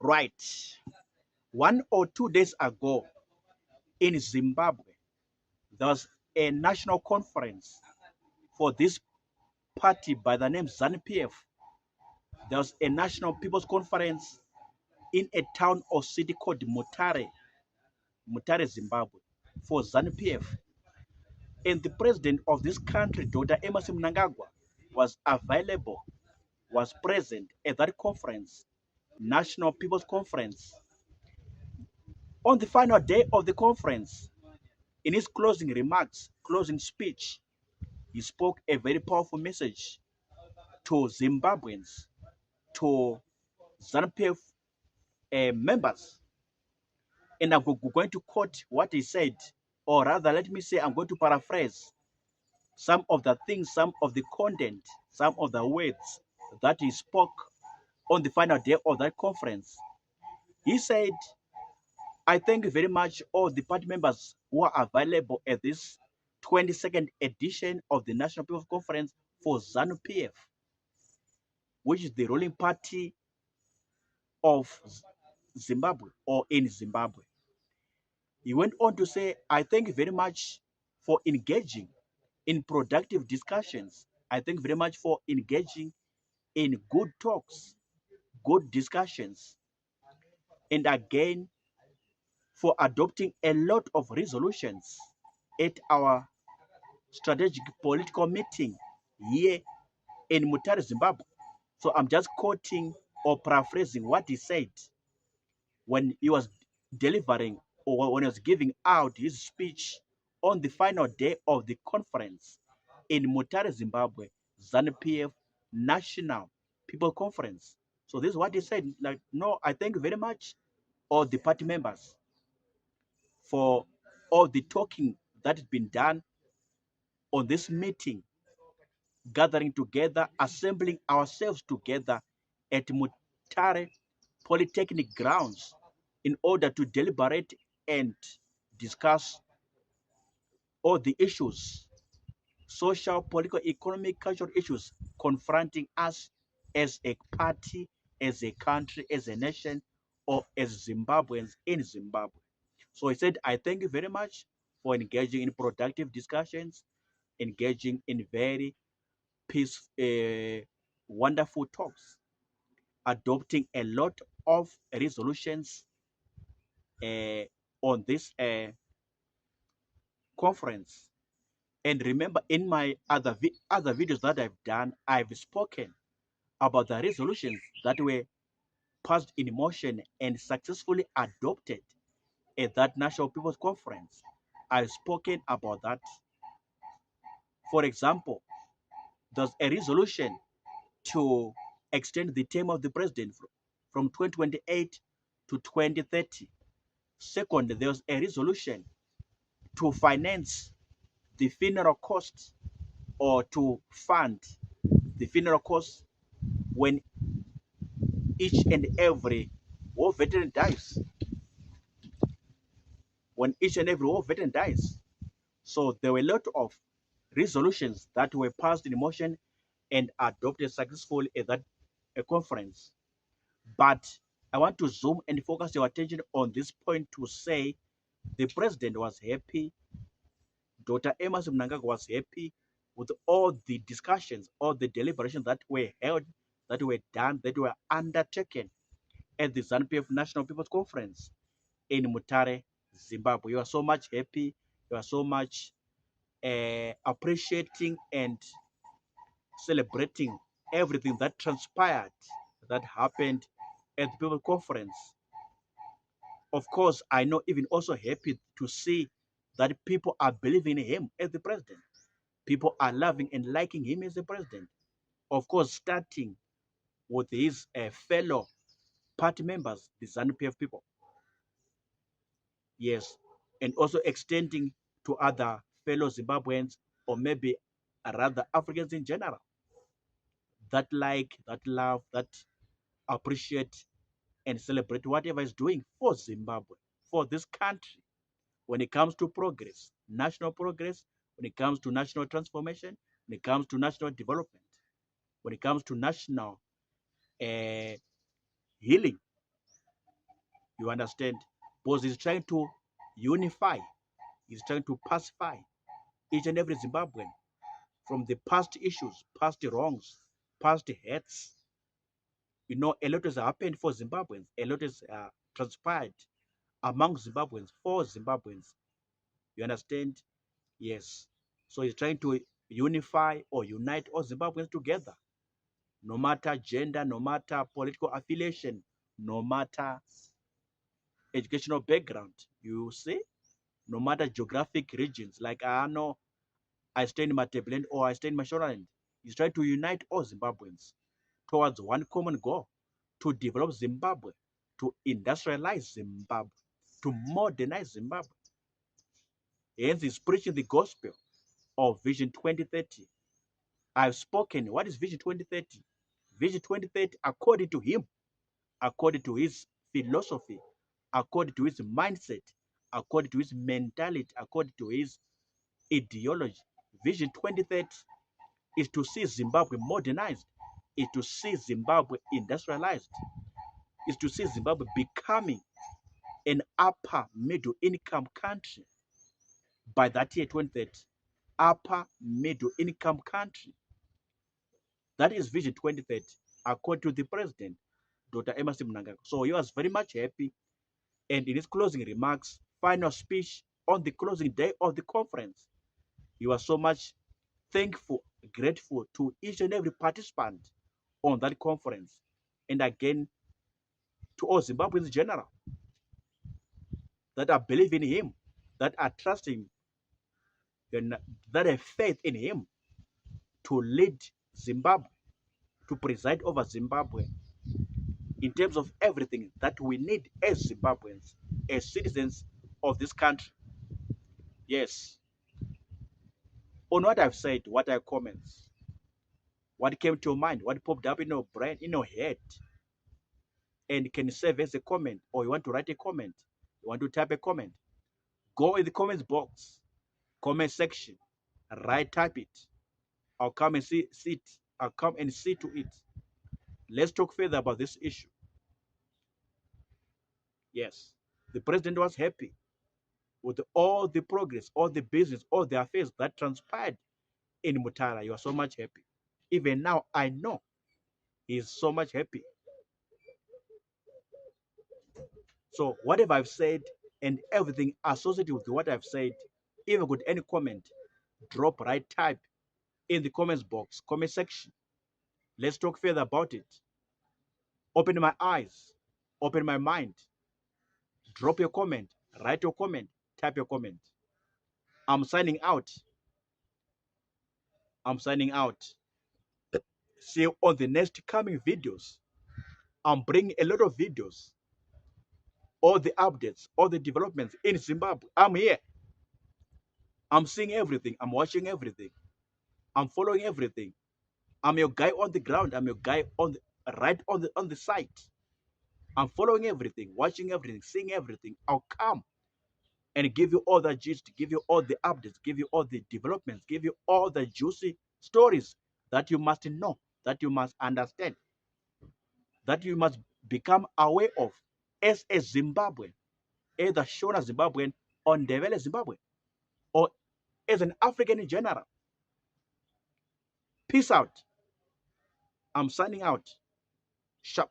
Right. 1 or 2 days ago in Zimbabwe, there was a national conference for this party by the name Zanu PF. There was a national people's conference in a town or city called Mutare, Zimbabwe, for Zanu PF. And the president of this country, Dr. Emerson Mnangagwa, was available, was present at that conference, National People's Conference. On the final day of the conference, in his closing remarks, closing speech, he spoke a very powerful message to Zimbabweans, to ZANU-PF members. And I'm going to quote what he said, or rather, let me say, I'm going to paraphrase some of the things, some of the content, some of the words that he spoke on the final day of that conference. He said, I thank you very much all the party members who are available at this 22nd edition of the National People's Conference for ZANU PF, which is the ruling party of Zimbabwe or in Zimbabwe. He went on to say, I thank you very much for engaging in productive discussions. I thank you very much for engaging in good talks, good discussions, and again for adopting a lot of resolutions at our strategic political meeting here in Mutare, Zimbabwe. So I'm just quoting or paraphrasing what he said when he was delivering or when he was giving out his speech on the final day of the conference in Mutare, Zimbabwe, ZANU PF National People Conference. So this is what he said. Like, no, I thank you very much, all the party members, for all the talking that has been done on this meeting, gathering together, assembling ourselves together at Mutare Polytechnic grounds in order to deliberate and discuss all the issues, social, political, economic, cultural issues confronting us as a party, as a country, as a nation, or as Zimbabweans in Zimbabwe. So he said, I thank you very much for engaging in productive discussions, engaging in very peaceful, wonderful talks, adopting a lot of resolutions uh, on this conference. And remember, in my other videos that I've done, I've spoken about the resolutions that were passed in motion and successfully adopted at that National People's Conference. I've spoken about that. For example, there's a resolution to extend the term of the president from 2028 to 2030. Second, there was a resolution to finance the funeral costs or to fund the funeral costs when each and every war veteran dies. When each and every war veteran dies. So there were a lot of resolutions that were passed in motion and adopted successfully at that conference. But I want to zoom and focus your attention on this point to say the president was happy, Dr. Emerson Mnangagwa was happy with all the discussions, all the deliberations that were held, that were done, that were undertaken at the ZANU-PF National People's Conference in Mutare, Zimbabwe. You are so much happy, you are so much appreciating and celebrating everything that transpired, that happened at the People Conference. Of course, I know even also happy to see that people are believing in him as the president. People are loving and liking him as the president. Of course, starting with his fellow party members, the ZANU-PF people. Yes, and also extending to other fellow Zimbabweans or maybe rather Africans in general that like, that love, that appreciate and celebrate whatever is doing for Zimbabwe, for this country, when it comes to progress, national progress, when it comes to national transformation, when it comes to national development, when it comes to national uh, healing. You understand? Because he's trying to unify, he's trying to pacify each and every Zimbabwean from the past issues, past wrongs, past hurts. You know, a lot has happened for Zimbabweans, a lot has transpired among Zimbabweans, for Zimbabweans. You understand? Yes. So he's trying to unify or unite all Zimbabweans together, no matter gender, no matter political affiliation, no matter educational background. You see, no matter geographic regions. Like I know I stay in Matabeleland or I stay in Mashonaland. He's trying to unite all Zimbabweans towards one common goal: to develop Zimbabwe, to industrialize Zimbabwe, to modernize Zimbabwe. Hence, he's preaching the gospel of Vision 2030. I've spoken. What is Vision 2030? Vision 2030, according to him, according to his philosophy, according to his mindset, according to his mentality, according to his ideology, Vision 2030 is to see Zimbabwe modernized, is to see Zimbabwe industrialized, is to see Zimbabwe becoming an upper middle income country by that year 2030. Upper middle income country. That is Vision 2030, according to the president, Dr. Emerson Mnangagwa. So he was very much happy. And in his closing remarks, final speech on the closing day of the conference, he was so much thankful, grateful to each and every participant on that conference. And again, to all Zimbabweans in general that are believing in him, that are trusting, and that have faith in him to lead Zimbabwe, to preside over Zimbabwe in terms of everything that we need as Zimbabweans, as citizens of this country. Yes. On what I've said, what are comments? What came to your mind? What popped up in your brain, in your head? And can serve as a comment, or you want to write a comment, you want to type a comment, go in the comments box, comment section, write, type it. I'll come and see it. I'll come and see to it. Let's talk further about this issue. Yes, the president was happy with all the progress, all the business, all the affairs that transpired in Mutara. You are so much happy. Even now, I know he's so much happy. So whatever I've said and everything associated with what I've said, even with any comment, drop, right, type in the comments box, comment section. Let's talk further about it. Open my eyes, open my mind. Drop your comment, write your comment, type your comment. I'm signing out. I'm signing out. See you on the next coming videos. I'm bringing a lot of videos, all the updates, all the developments in Zimbabwe. I'm here. I'm seeing everything. I'm watching everything. I'm following everything. I'm your guy on the ground. I'm your guy on the right on the site. I'm following everything, watching everything, seeing everything. I'll come and give you all the gist, give you all the updates, give you all the developments, give you all the juicy stories that you must know, that you must understand, that you must become aware of as a Zimbabwean, either Shona Zimbabwean or Ndebele Zimbabwe, or as an African in general. Peace out. I'm signing out. Sharp.